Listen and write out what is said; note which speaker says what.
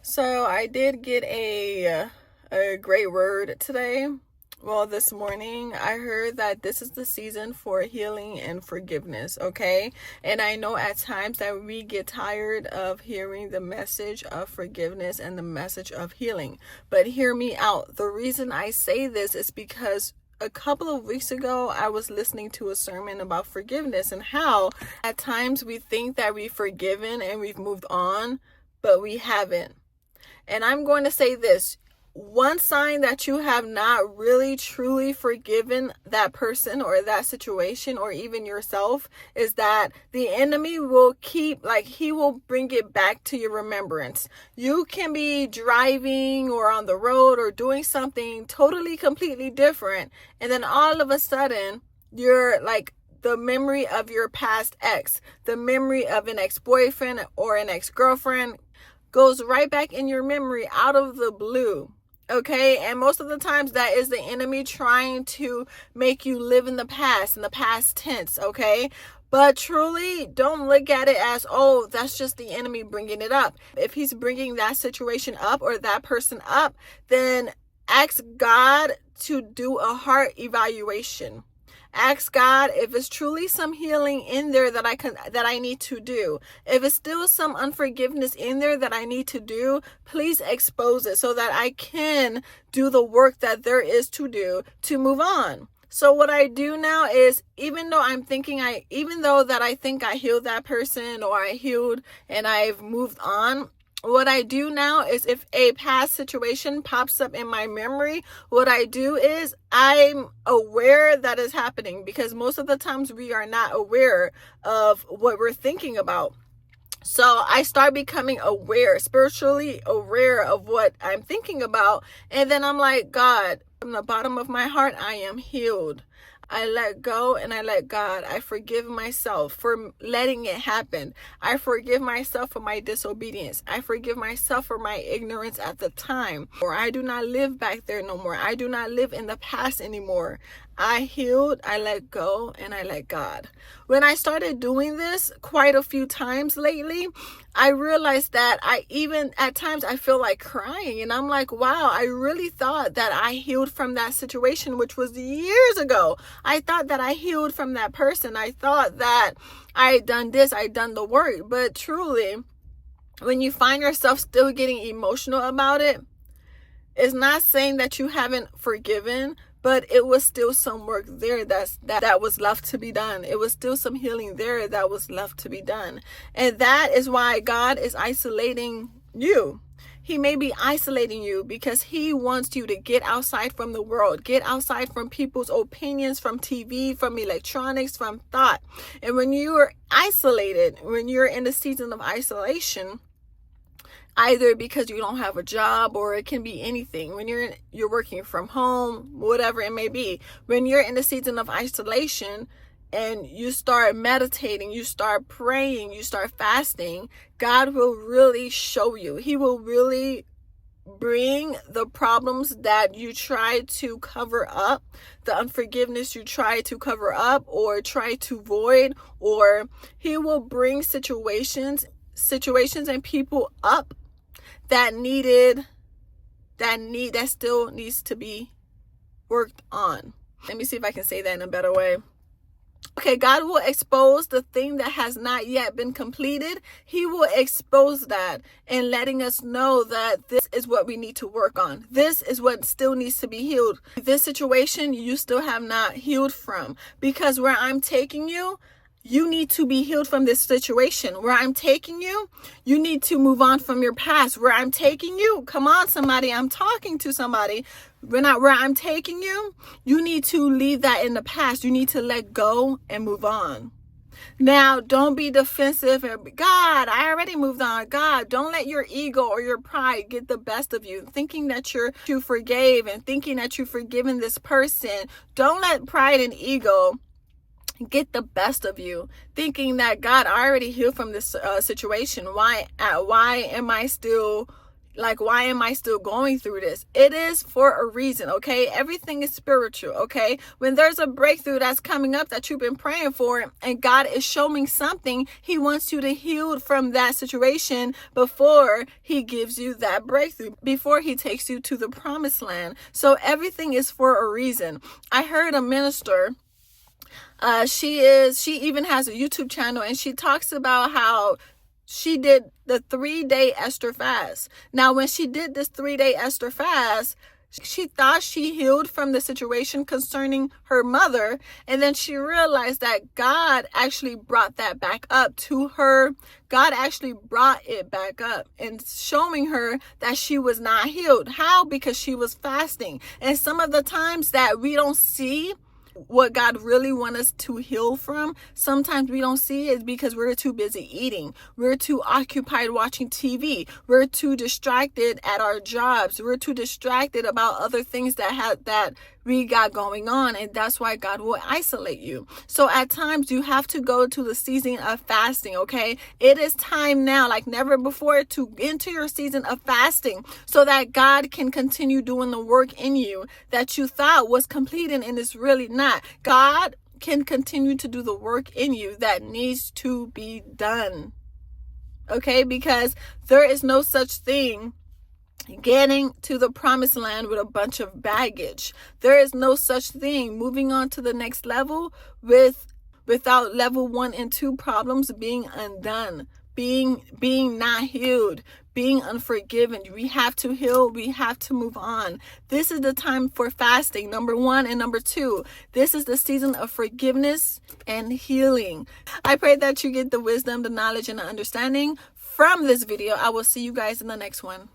Speaker 1: So I did get a great word today. Well, this morning I heard that this is the season for healing and forgiveness, okay? And I know at times that we get tired of hearing the message of forgiveness and the message of healing. But hear me out. The reason I say this is because a couple of weeks ago, I was listening to a sermon about forgiveness and how at times we think that we've forgiven and we've moved on, but we haven't. And I'm going to say this. One sign that you have not really truly forgiven that person or that situation or even yourself is that the enemy will he will bring it back to your remembrance. You can be driving or on the road or doing something totally, completely different. And then all of a sudden, you're like, the memory of your past ex, the memory of an ex-boyfriend or an ex-girlfriend goes right back in your memory out of the blue. Okay, and most of the times that is the enemy trying to make you live in the past tense, okay? But truly, don't look at it as, oh, that's just the enemy bringing it up. If he's bringing that situation up or that person up, then ask God to do a heart evaluation. Ask God if it's truly some healing in there that I need to do. If it's still some unforgiveness in there that I need to do, please expose it so that I can do the work that there is to do to move on. So what I do now is, even though I think I healed that person or I healed and I've moved on, what I do now is if a past situation pops up in my memory, what I do is I'm aware that is happening, because most of the times we are not aware of what we're thinking about. So I start becoming aware, spiritually aware of what I'm thinking about. And then I'm like, God, from the bottom of my heart, I am healed. I let go and I let God. I forgive myself for letting it happen. I forgive myself for my disobedience. I forgive myself for my ignorance at the time. Or I do not live back there no more. I do not live in the past anymore. I healed, I let go, and I let God. When I started doing this quite a few times lately, I realized that at times I feel like crying, and I'm like, wow, I really thought that I healed from that situation, which was years ago. I thought that I healed from that person. I thought that I had done this, I had done the work. But truly, when you find yourself still getting emotional about it, it's not saying that you haven't forgiven, but it was still some work there that was left to be done. It was still some healing there that was left to be done. And that is why God is isolating you. He may be isolating you because he wants you to get outside from the world, get outside from people's opinions, from TV, from electronics, from thought. And when you are isolated, when you're in the season of isolation, either because you don't have a job, or it can be anything. When you're working from home, whatever it may be. When you're in the season of isolation and you start meditating, you start praying, you start fasting, God will really show you. He will really bring the problems that you try to cover up, the unforgiveness you try to cover up or try to void, or he will bring situations and people up that still needs to be worked on. Let me see if I can say that in a better way. Okay, God will expose the thing that has not yet been completed. He will expose that and letting us know that this is what we need to work on. This is what still needs to be healed. This situation you still have not healed from, because where I'm taking you, you need to be healed from this situation. Where I'm taking you, you need to move on from your past. Where I'm taking you, come on, somebody, I'm talking to somebody. Where I'm taking you, you need to leave that in the past. You need to let go and move on. Now, don't be defensive and God, I already moved on. God, don't let your ego or your pride get the best of you. Thinking that you forgave and thinking that you've forgiven this person. Don't let pride and ego get the best of you, thinking that God, I already healed from this situation. Why am I still Like, why am I still going through this? It is for a reason, okay? Everything is spiritual, okay? When there's a breakthrough that's coming up that you've been praying for and God is showing something, he wants you to heal from that situation before he gives you that breakthrough, before he takes you to the promised land. So everything is for a reason. I heard a minister, she even has a YouTube channel, and she talks about how she did the 3-day Esther fast. Now, when she did this 3-day Esther fast, she thought she healed from the situation concerning her mother. And then she realized that God actually brought that back up to her. God actually brought it back up and showing her that she was not healed. How? Because she was fasting. And some of the times that we don't see what God really wants us to heal from, sometimes we don't see it because we're too busy eating. We're too occupied watching TV. We're too distracted at our jobs. We're too distracted about other things that we got going on, and that's why God will isolate you. So at times you have to go to the season of fasting, okay? It is time now, like never before, to enter your season of fasting so that God can continue doing the work in you that you thought was completed and it's really not. God can continue to do the work in you that needs to be done, okay? Because there is no such thing getting to the promised land with a bunch of baggage. There is no such thing moving on to the next level without level 1 and 2 problems being undone, being not healed, being unforgiven. We have to heal. We have to move on. This is the time for fasting, number 1. And number 2, this is the season of forgiveness and healing. I pray that you get the wisdom, the knowledge, and the understanding from this video. I will see you guys in the next one.